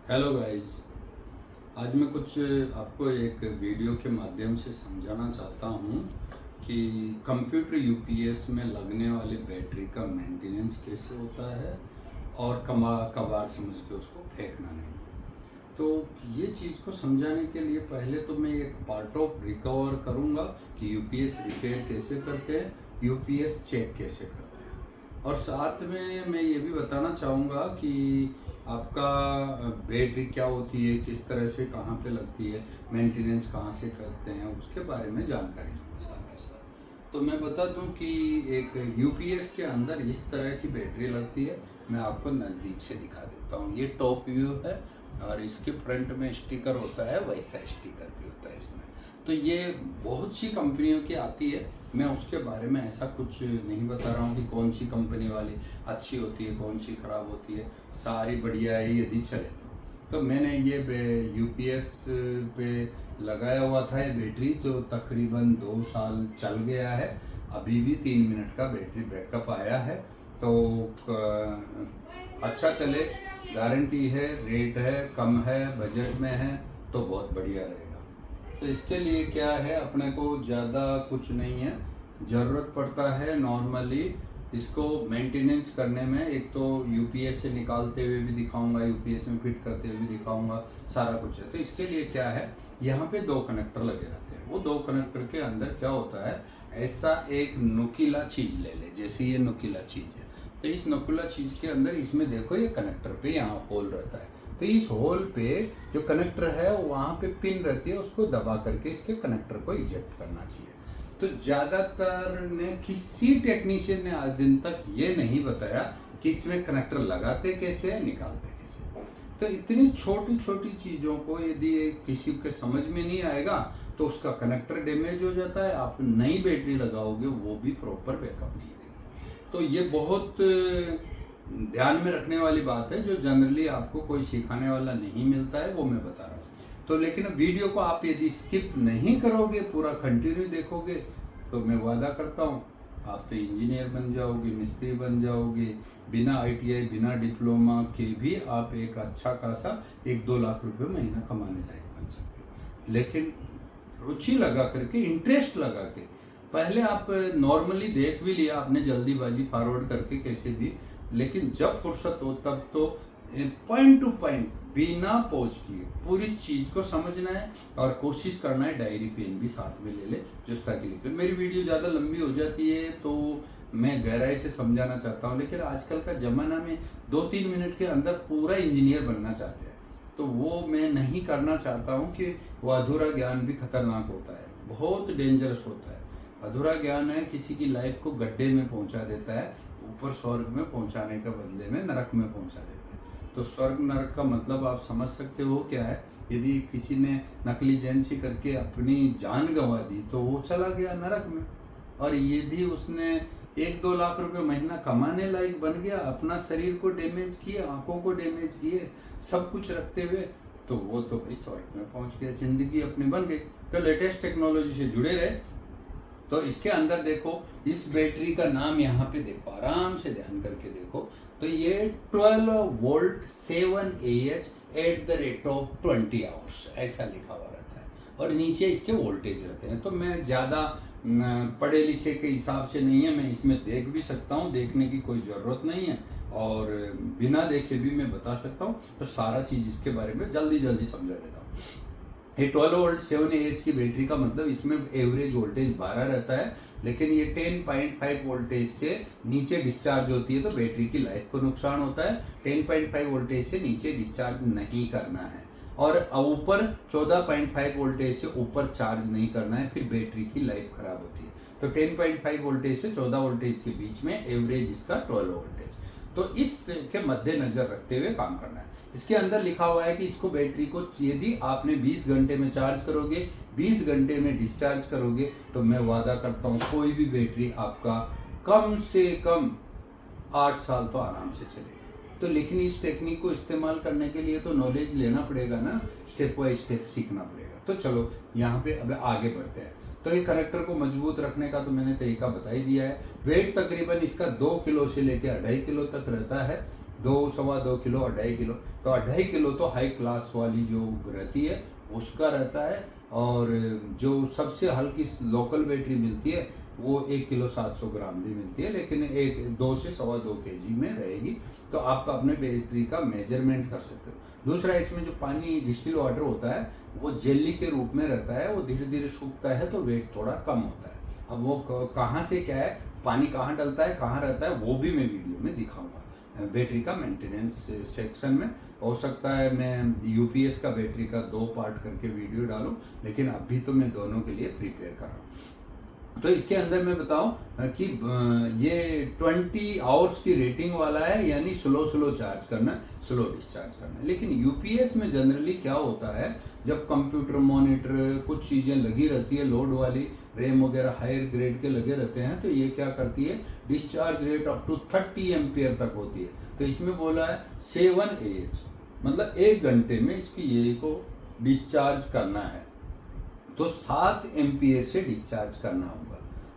Hello guys. आज मैं कुछ आपको एक वीडियो के माध्यम से समझाना चाहता हूँ कि कंप्यूटर यूपीएस में लगने वाली बैटरी का मेंटेनेंस कैसे होता है और कबाड़ समझ के उसको फेंकना नहीं है। तो ये चीज़ को समझाने के लिए पहले तो मैं एक पार्ट ऑफ रिकवर करूँगा कि यूपीएस रिपेयर कैसे करते हैं, यूपीएस चेक कैसे करते हैं, और साथ में मैं ये भी बताना चाहूँगा कि आपका बैटरी क्या होती है, किस तरह से कहाँ पे लगती है, मेंटेनेंस कहाँ से करते हैं, उसके बारे में जानकारी दूँगा साथ के साथ। तो मैं बता दूं कि एक यूपीएस के अंदर इस तरह की बैटरी लगती है। मैं आपको नज़दीक से दिखा देता हूँ। ये टॉप व्यू है और इसके फ्रंट में स्टिकर होता है, वैसा स्टिकर भी होता है इसमें। तो ये बहुत सी कंपनियों की आती है। मैं उसके बारे में ऐसा कुछ नहीं बता रहा हूँ कि कौन सी कंपनी वाली अच्छी होती है, कौन सी ख़राब होती है। सारी बढ़िया है यदि चले तो मैंने ये यूपीएस पे लगाया हुआ था ये बैटरी, तो तकरीबन 2 साल चल गया है। अभी भी 3 मिनट का बैटरी बैकअप आया है। तो अच्छा चले, गारंटी है, रेट है, कम है, बजट में है, तो बहुत बढ़िया रहेगा। तो इसके लिए क्या है, अपने को ज़्यादा कुछ नहीं है, ज़रूरत पड़ता है नॉर्मली इसको मेंटेनेंस करने में। एक तो यूपीएस से निकालते हुए भी दिखाऊंगा, यूपीएस में फिट करते हुए भी दिखाऊंगा, सारा कुछ है। तो इसके लिए क्या है, यहाँ पे 2 कनेक्टर लगे रहते हैं। वो 2 कनेक्टर के अंदर क्या होता है, ऐसा एक नुकीला चीज़ ले ले, जैसे ये नुकीला चीज़ है। तो इस नुकीला चीज़ के अंदर इसमें देखो, ये कनेक्टर पे यहाँ होल रहता है। तो इस होल पे जो कनेक्टर है वहाँ पे पिन रहती है, उसको दबा करके इसके कनेक्टर को इजेक्ट करना चाहिए। तो ज़्यादातर ने किसी टेक्नीशियन ने आज दिन तक ये नहीं बताया कि इसमें कनेक्टर लगाते कैसे है, निकालते कैसे। तो इतनी छोटी छोटी चीज़ों को यदि किसी के समझ में नहीं आएगा तो उसका कनेक्टर डैमेज हो जाता है। आप नई बैटरी लगाओगे वो भी प्रॉपर बैकअप नहीं देगी। तो ये बहुत ध्यान में रखने वाली बात है, जो जनरली आपको कोई सिखाने वाला नहीं मिलता है, वो मैं बता रहा हूँ। तो लेकिन वीडियो को आप यदि स्किप नहीं करोगे, पूरा कंटिन्यू देखोगे, तो मैं वादा करता हूँ आप तो इंजीनियर बन जाओगे, मिस्त्री बन जाओगे। बिना आईटीआई, बिना डिप्लोमा के भी आप एक अच्छा खासा 1-2 लाख रुपए महीना कमाने लायक बन सकते हो। लेकिन रुचि लगा करके, इंटरेस्ट लगा के, पहले आप नॉर्मली देख भी लिया आपने, जल्दीबाजी फॉरवर्ड करके कैसे भी, लेकिन जब फुर्सत हो तब तो पॉइंट टू पॉइंट बिना पहुंच किए पूरी चीज को समझना है और कोशिश करना है। डायरी पेन भी साथ में ले ले, जो ताकि लिखे। मेरी वीडियो ज़्यादा लंबी हो जाती है तो मैं गहराई से समझाना चाहता हूँ, लेकिन आजकल का ज़माना में 2-3 मिनट के अंदर पूरा इंजीनियर बनना चाहते हैं, तो वो मैं नहीं करना चाहता हूँ कि वो अधूरा ज्ञान भी खतरनाक होता है, बहुत डेंजरस होता है। अधूरा ज्ञान है किसी की लाइफ को गड्ढे में पहुँचा देता है, ऊपर स्वर्ग में पहुँचाने के बदले में नरक में पहुँचा देता है। तो स्वर्ग नरक का मतलब आप समझ सकते हो क्या है। यदि किसी ने नकली एजेंसी करके अपनी जान गंवा दी तो वो चला गया नरक में, और यदि उसने 1-2 लाख रुपए महीना कमाने लायक बन गया, अपना शरीर को डैमेज किए, आंखों को डैमेज किए, सब कुछ रखते हुए, तो वो तो भाई स्वर्ग में पहुंच गया, जिंदगी अपनी बन गई। तो लेटेस्ट टेक्नोलॉजी से जुड़े रहे। तो इसके अंदर देखो, इस बैटरी का नाम यहाँ पे देखो, आराम से ध्यान करके देखो। तो ये 12 वोल्ट 7Ah @20 आवर्स ऐसा लिखा हुआ रहता है, और नीचे इसके वोल्टेज रहते हैं। तो मैं ज़्यादा पढ़े लिखे के हिसाब से नहीं है, मैं इसमें देख भी सकता हूँ, देखने की कोई ज़रूरत नहीं है, और बिना देखे भी मैं बता सकता हूँ। तो सारा चीज़ इसके बारे में जल्दी जल्दी समझा देता हूँ। ये 12 वोल्ट 7Ah की बैटरी का मतलब इसमें एवरेज वोल्टेज 12 रहता है, लेकिन ये 10.5 वोल्टेज से नीचे डिस्चार्ज होती है तो बैटरी की लाइफ को नुकसान होता है। 10.5 वोल्टेज से नीचे डिस्चार्ज नहीं करना है, और ऊपर 14.5 वोल्टेज से ऊपर चार्ज नहीं करना है, फिर बैटरी की लाइफ खराब होती है। तो 10.5 वोल्टेज से 14 वोल्टेज के बीच में एवरेज इसका 12 वोल्टेज। तो इसके मद्देनजर रखते हुए काम करना है। इसके अंदर लिखा हुआ है कि इसको बैटरी को यदि आपने 20 घंटे में चार्ज करोगे, 20 घंटे में डिस्चार्ज करोगे, तो मैं वादा करता हूँ कोई भी बैटरी आपका कम से कम 8 साल तो आराम से चलेगी। तो लेकिन इस टेक्निक को इस्तेमाल करने के लिए तो नॉलेज लेना पड़ेगा ना, स्टेप बाय स्टेप सीखना पड़ेगा। तो चलो यहाँ पे अब आगे बढ़ते हैं। तो ये कनेक्टर को मजबूत रखने का तो मैंने तरीका बता ही दिया है। वेट तकरीबन इसका 2 किलो से लेकर 2.5 किलो तक रहता है। 2 सवा 2 किलो 2.5 किलो, तो 2.5 किलो तो हाई क्लास वाली जो रहती है उसका रहता है, और जो सबसे हल्की लोकल बैटरी मिलती है वो 1 किलो 700 ग्राम भी मिलती है, लेकिन 2 से सवा 2 केजी में रहेगी। तो आप अपने बैटरी का मेजरमेंट कर सकते हो। दूसरा, इसमें जो पानी डिस्टिल वाटर होता है वो जेली के रूप में रहता है, वो धीरे धीरे सूखता है तो वेट थोड़ा कम होता है। अब वो कहाँ से क्या है, पानी कहाँ डलता है, कहाँ रहता है, वो भी मैं वीडियो में दिखाऊंगा बैटरी का मेंटेनेंस सेक्शन में। हो सकता है मैं यूपीएस का बैटरी का 2 पार्ट करके वीडियो डालूं, लेकिन अभी तो मैं दोनों के लिए प्रिपेयर कर रहा हूँ। तो इसके अंदर मैं बताऊं कि ये 20 आवर्स की रेटिंग वाला है, यानी स्लो चार्ज करना, स्लो डिस्चार्ज करना। लेकिन यूपीएस में जनरली क्या होता है, जब कंप्यूटर मॉनिटर कुछ चीज़ें लगी रहती है लोड वाली, रैम वगैरह हायर ग्रेड के लगे रहते हैं, तो ये क्या करती है, discharge rate up to 30 ampere तक होती है। तो इसमें बोला है 7 AH, मतलब 1 घंटे में इसकी ये को डिस्चार्ज करना है, तो 7 एम्पियर से डिस्चार्ज करना होगा।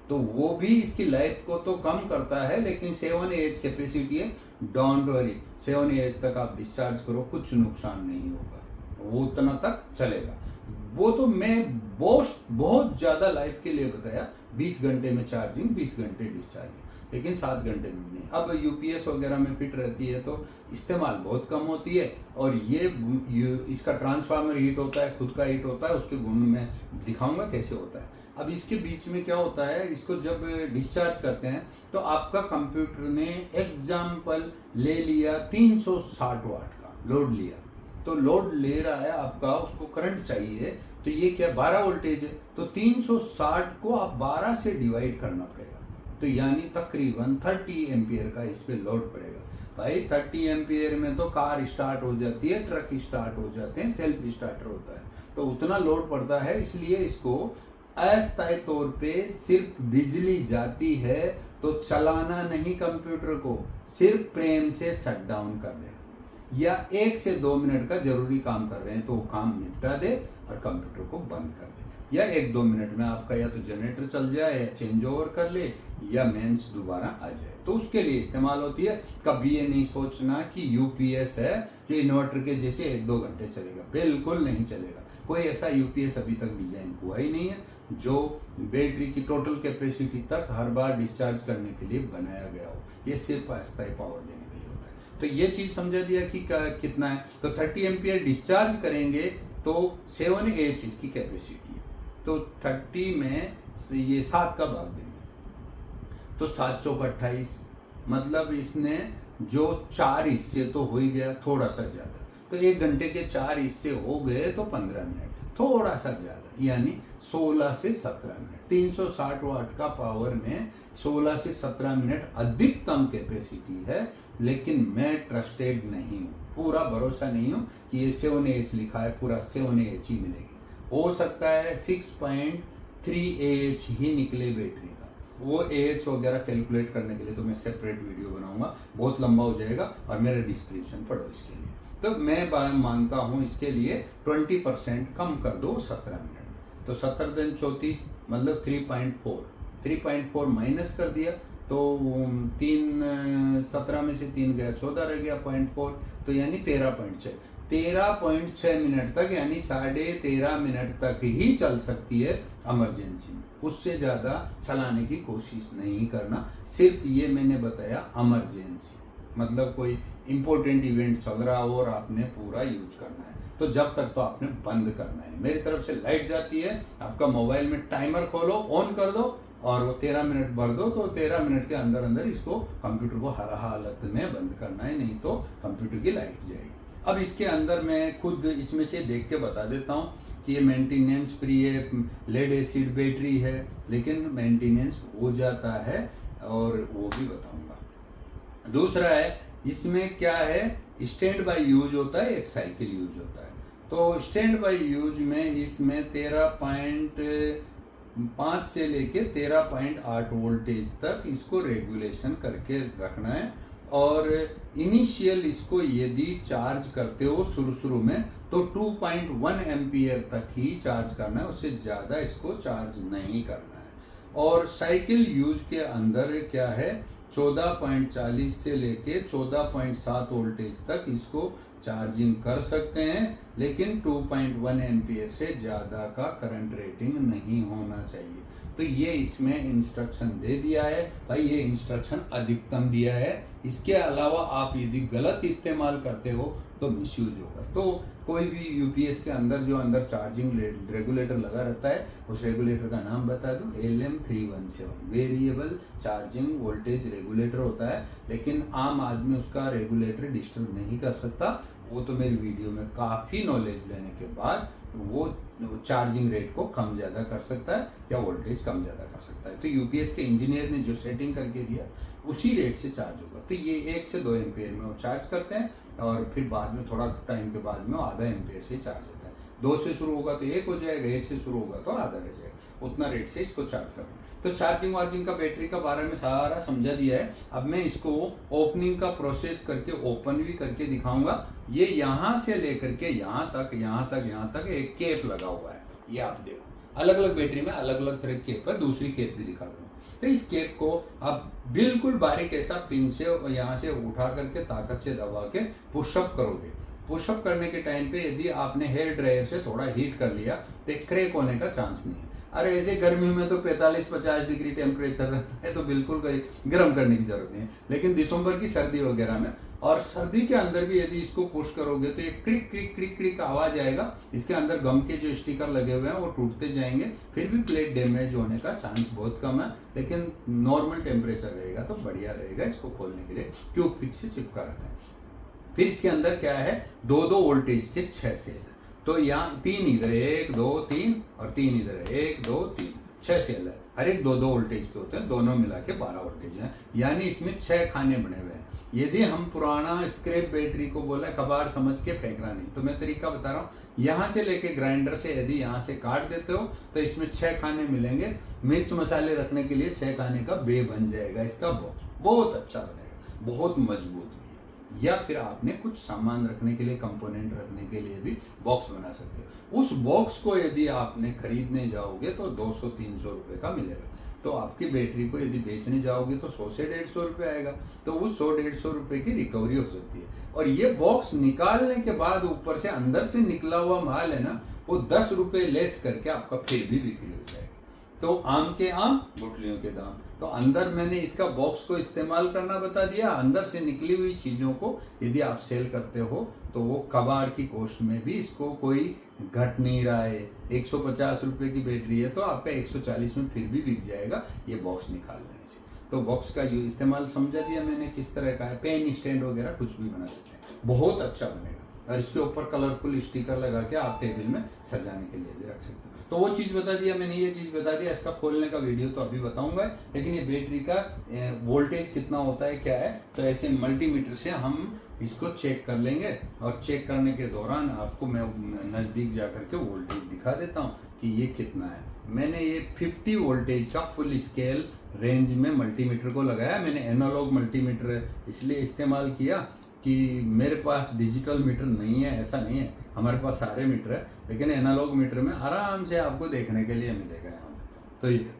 तो वो भी इसकी लाइफ को तो कम करता है, लेकिन 7 AH कैपेसिटी है, डोंट वरी, 7 AH तक आप डिस्चार्ज करो, कुछ नुकसान नहीं होगा, वो उतना तक चलेगा। वो तो मैं बहुत ज़्यादा लाइफ के लिए बताया, 20 घंटे में चार्जिंग, 20 घंटे डिस्चार्जिंग, लेकिन 7 घंटे में नहीं। अब यूपीएस वगैरह में फिट रहती है तो इस्तेमाल बहुत कम होती है, और ये इसका ट्रांसफार्मर हीट होता है, खुद का हीट होता है, उसके गुण में दिखाऊंगा कैसे होता है। अब इसके बीच में क्या होता है, इसको जब डिस्चार्ज करते हैं तो आपका कंप्यूटर ने एग्जाम्पल ले लिया 360 वाट का लोड लिया, तो लोड ले रहा है आपका, उसको करंट चाहिए, तो ये क्या 12 वोल्टेज है, तो 360 को आप 12 से डिवाइड करना पड़ेगा, तो यानी तकरीबन 30 एम्पियर का इस पे लोड पड़ेगा। भाई 30 एम्पियर में तो कार स्टार्ट हो जाती है, ट्रक स्टार्ट हो जाते हैं, सेल्फ स्टार्टर होता है, तो उतना लोड पड़ता है। इसलिए इसको अस्थायी तौर पे सिर्फ बिजली जाती है तो चलाना नहीं, कंप्यूटर को सिर्फ प्रेम से शट डाउन कर देना, या 1 से 2 मिनट का जरूरी काम कर रहे हैं तो वो काम निपटा दे और कंप्यूटर को बंद कर दे, या 1-2 मिनट में आपका या तो जनरेटर चल जाए, या चेंज ओवर कर ले, या मेंस दोबारा आ जाए, तो उसके लिए इस्तेमाल होती है। कभी ये नहीं सोचना कि यूपीएस है जो इन्वर्टर के जैसे 1-2 घंटे चलेगा, बिल्कुल नहीं चलेगा। कोई ऐसा यूपीएस अभी तक डिजाइन हुआ ही नहीं है जो बैटरी की टोटल कैपेसिटी तक हर बार डिस्चार्ज करने के लिए बनाया गया हो, ये सिर्फ अस्थायी पावर देने के लिए होता है। तो ये चीज़ समझा दिया कि कितना है, तो 30 एम्पियर डिस्चार्ज करेंगे तो 7 AH इसकी कैपेसिटी है, तो 30 में ये 7 का भाग देंगे तो 7 चौक 28, मतलब इसने जो 4 हिस्से तो हो ही गया, थोड़ा सा ज़्यादा, तो 1 घंटे के 4 हिस्से हो गए तो 15 मिनट, थोड़ा सा ज़्यादा, यानी 16 से 17 मिनट। 360 वाट का पावर में 16 से 17 मिनट अधिकतम कैपेसिटी है, लेकिन मैं ट्रस्टेड नहीं हूँ, पूरा भरोसा नहीं हूँ कि ये 7 AH लिखा है, पूरा 7 AH ही मिलेगी। हो सकता है 6.3 AH ही निकले बैटरी का, वो AH वगैरह कैलकुलेट करने के लिए तो मैं सेपरेट वीडियो बनाऊंगा, बहुत लंबा हो जाएगा, और मेरा डिस्क्रिप्शन पढ़ो इसके लिए। तो मैं मानता हूँ इसके लिए 20% कम कर दो 17 मिनट में, तो 17 दिन 34 मतलब 3.4 माइनस कर दिया तो 17 में से 3 गया, 14 रह गया 0.4, तो यानी 13.6 मिनट तक, यानी 13.5 मिनट तक ही चल सकती है इमरजेंसी में, उससे ज़्यादा चलाने की कोशिश नहीं करना। सिर्फ ये मैंने बताया इमरजेंसी, मतलब कोई इंपॉर्टेंट इवेंट चल रहा हो और आपने पूरा यूज करना है, तो जब तक तो आपने बंद करना है। मेरी तरफ से लाइट जाती है, आपका मोबाइल में टाइमर खोलो, ऑन कर दो, और वो 13 मिनट भर दो, तो 13 मिनट के अंदर अंदर इसको कंप्यूटर को हर हालत में बंद करना है, नहीं तो कंप्यूटर की लाइट जाएगी। अब इसके अंदर मैं खुद इसमें से देख के बता देता हूँ कि ये मेंटेनेंस फ्री है, लेड एसिड बैटरी है, लेकिन मेंटेनेंस हो जाता है, और वो भी बताऊंगा। दूसरा है, इसमें क्या है, स्टैंड बाय यूज होता है, एक साइकिल यूज होता है। तो स्टैंड बाय यूज में इसमें 13.5 से लेके 13.8 वोल्टेज तक इसको रेगुलेशन करके रखना है, और इनिशियल इसको यदि चार्ज करते हो शुरू में तो 2.1 एम्पियर तक ही चार्ज करना है, उससे ज़्यादा इसको चार्ज नहीं करना है। और साइकिल यूज के अंदर क्या है 14.40 से लेके 14.7 वोल्टेज तक इसको चार्जिंग कर सकते हैं, लेकिन 2.1 एम्पियर से ज़्यादा का करंट रेटिंग नहीं होना चाहिए। तो ये इसमें इंस्ट्रक्शन दे दिया है भाई, ये इंस्ट्रक्शन अधिकतम दिया है। इसके अलावा आप यदि गलत इस्तेमाल करते हो तो मिसयूज होगा। तो कोई भी यूपीएस के अंदर जो अंदर चार्जिंग रेगुलेटर लगा रहता है, उस रेगुलेटर का नाम बता दूं, LM317 variable charging voltage regulator होता है। लेकिन आम आदमी उसका रेगुलेटर डिस्टर्ब नहीं कर सकता। वो तो मेरी वीडियो में काफ़ी नॉलेज लेने के बाद वो चार्जिंग रेट को कम ज़्यादा कर सकता है या वोल्टेज कम ज़्यादा कर सकता है। तो यूपीएस के इंजीनियर ने जो सेटिंग करके दिया उसी रेट से चार्ज होगा। तो ये 1 से 2 एम्पियर में वो चार्ज करते हैं और फिर बाद में थोड़ा टाइम के बाद में वो आधा एम्पियर से चार्ज होता है। 2 से शुरू होगा तो 1 हो जाएगा, 1 से शुरू होगा तो आधा रह जाएगा। उतना रेट से इसको चार्ज करते हैं। तो चार्जिंग वार्जिंग का बैटरी का बारे में सारा समझा दिया है। अब मैं इसको ओपनिंग का प्रोसेस करके ओपन भी करके दिखाऊंगा। ये यहाँ से लेकर के यहाँ तक एक केप लगा हुआ है। ये आप देखो, अलग अलग बैटरी में अलग अलग तरह की केप है। दूसरी केप भी दिखा दूंगा। तो इस केप को आप बिल्कुल बारीक ऐसा पिन से यहाँ से उठा करके ताकत से दबा के पुशअप करोगे। पुशअप करने के टाइम पे यदि आपने हेयर ड्रायर से थोड़ा हीट कर लिया तो क्रैक होने का चांस नहीं है। अरे ऐसे गर्मी में तो 45-50 डिग्री टेम्परेचर रहता है, तो बिल्कुल कोई गर्म करने की जरूरत नहीं है। लेकिन दिसंबर की सर्दी वगैरह में और सर्दी के अंदर भी यदि इसको पुश करोगे तो एक क्लिक क्लिक क्लिक क्लिक आवाज आएगा। इसके अंदर गम के जो स्टिकर लगे हुए हैं वो टूटते जाएंगे, फिर भी प्लेट डैमेज होने का चांस बहुत कम है। लेकिन नॉर्मल टेम्परेचर रहेगा तो बढ़िया रहेगा इसको खोलने के लिए, क्यों फिक्स से चिपका रहता है। फिर इसके अंदर क्या है, 2 वोल्टेज के 6 सेल है। तो यहाँ 3 इधर, 1 2 3 और 3 इधर है, 1 2 3, 6 सेल है। हर एक 2 वोल्टेज के होते हैं, दोनों मिला के 12 वोल्टेज हैं। यानी इसमें 6 खाने बने हुए हैं। यदि हम पुराना स्क्रैप बैटरी को बोला कबाड़ समझ के फेंकना नहीं, तो मैं तरीका बता रहा हूँ। यहाँ से लेके ग्राइंडर से यदि यहाँ से काट देते हो तो इसमें 6 खाने मिलेंगे। मिर्च मसाले रखने के लिए 6 खाने का बे बन जाएगा। इसका बॉक्स बहुत अच्छा बनेगा, बहुत मजबूत भी है। या फिर आपने कुछ सामान रखने के लिए, कंपोनेंट रखने के लिए भी बॉक्स बना सकते हो। उस बॉक्स को यदि आपने खरीदने जाओगे तो 200-300 रुपये का मिलेगा। तो आपकी बैटरी को यदि बेचने जाओगे तो 100 से 150 रुपये आएगा। तो उस 100-150 रुपये की रिकवरी हो सकती है। और ये बॉक्स निकालने के बाद ऊपर से अंदर से निकला हुआ माल है ना, वो 10 रुपये लेस करके आपका फिर भी बिक्री हो जाएगा। तो आम के आम, गुठलियों के दाम। तो अंदर मैंने इसका बॉक्स को इस्तेमाल करना बता दिया। अंदर से निकली हुई चीज़ों को यदि आप सेल करते हो तो वो कबाड़ की कॉस्ट में भी इसको कोई घट नहीं रहा है। 150 रुपये की बैटरी है तो आपका 140 में फिर भी बिक जाएगा ये बॉक्स निकाल लेने से। तो बॉक्स का ये इस्तेमाल समझा दिया मैंने किस तरह का है। पेन स्टैंड वगैरह कुछ भी बना सकते हैं, बहुत अच्छा बनेगा। और इसके ऊपर कलरफुल स्टिकर लगा के आप टेबल में सजाने के लिए भी रख सकते हो। तो वो चीज़ बता दिया मैंने, ये चीज़ बता दिया। इसका खोलने का वीडियो तो अभी बताऊंगा, लेकिन ये बैटरी का वोल्टेज कितना होता है क्या है, तो ऐसे मल्टीमीटर से हम इसको चेक कर लेंगे। और चेक करने के दौरान आपको मैं नज़दीक जा करके वोल्टेज दिखा देता हूँ कि ये कितना है। मैंने ये 50 वोल्टेज का फुल स्केल रेंज में मल्टीमीटर को लगाया। मैंने एनालॉग मल्टीमीटर इसलिए इस्तेमाल किया कि मेरे पास डिजिटल मीटर नहीं है, ऐसा नहीं है, हमारे पास सारे मीटर है। लेकिन एनालॉग मीटर में आराम से आपको देखने के लिए मिलेगा यहाँ पे। तो ये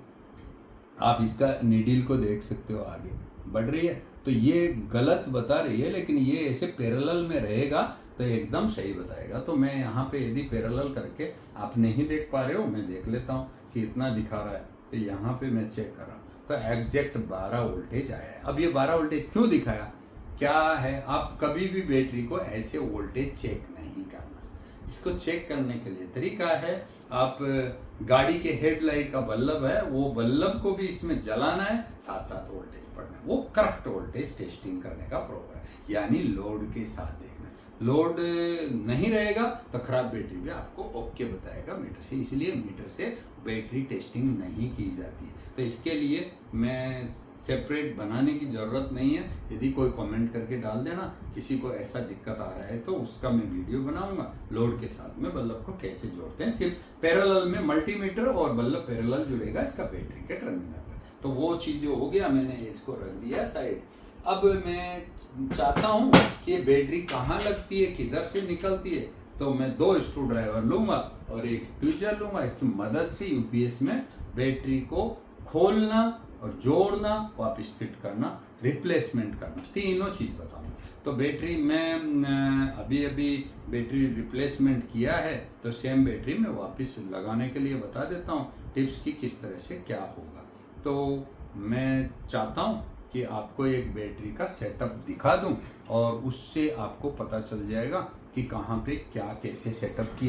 आप इसका नीडल को देख सकते हो, आगे बढ़ रही है। तो ये गलत बता रही है, लेकिन ये ऐसे पैरेलल में रहेगा तो एकदम सही बताएगा। तो मैं यहाँ पे यदि पैरेलल करके आप नहीं देख पा रहे हो, मैं देख लेता हूँ कि इतना दिखा रहा है। तो यहाँ पे मैं चेक कर रहा हूँ तो एग्जैक्ट 12 वोल्टेज आया है। अब ये 12 वोल्टेज क्यों दिखाया, क्या है, आप कभी भी बैटरी को ऐसे वोल्टेज चेक नहीं करना। इसको चेक करने के लिए तरीका है, आप गाड़ी के हेडलाइट का बल्ब है, वो बल्ब को भी इसमें जलाना है, साथ साथ वोल्टेज पढ़ना है। वो करेक्ट वोल्टेज टेस्टिंग करने का प्रोग्राम है, यानी लोड के साथ देखना। लोड नहीं रहेगा तो खराब बैटरी भी आपको ओके बताएगा मीटर से। इसलिए मीटर से बैटरी टेस्टिंग नहीं की जाती है। तो इसके लिए मैं सेपरेट बनाने की ज़रूरत नहीं है। यदि कोई कमेंट करके डाल देना, किसी को ऐसा दिक्कत आ रहा है तो उसका मैं वीडियो बनाऊंगा। लोड के साथ में बल्ब को कैसे जोड़ते हैं, सिर्फ पैरेलल में मल्टीमीटर और बल्ब पैरेलल जुड़ेगा इसका बैटरी के टर्मिनल पर। तो वो चीज़ जो हो गया, मैंने इसको रख दिया साइड। अब मैं चाहता हूँ कि बैटरी कहाँ लगती है, किधर से निकलती है। तो मैं 2 स्क्रू ड्राइवर लूँगा और एक ट्विजर लूँगा। इसकी मदद से यूपीएस में बैटरी को खोलना और जोड़ना, वापस फिट करना रिप्लेसमेंट करना, तीनों चीज़ बताऊंगा। तो बैटरी मैं अभी अभी बैटरी रिप्लेसमेंट किया है, तो सेम बैटरी मैं वापस लगाने के लिए बता देता हूँ टिप्स की किस तरह से क्या होगा। तो मैं चाहता हूँ कि आपको एक बैटरी का सेटअप दिखा दूँ और उससे आपको पता चल जाएगा कि कहाँ पे क्या कैसे सेटअप किया।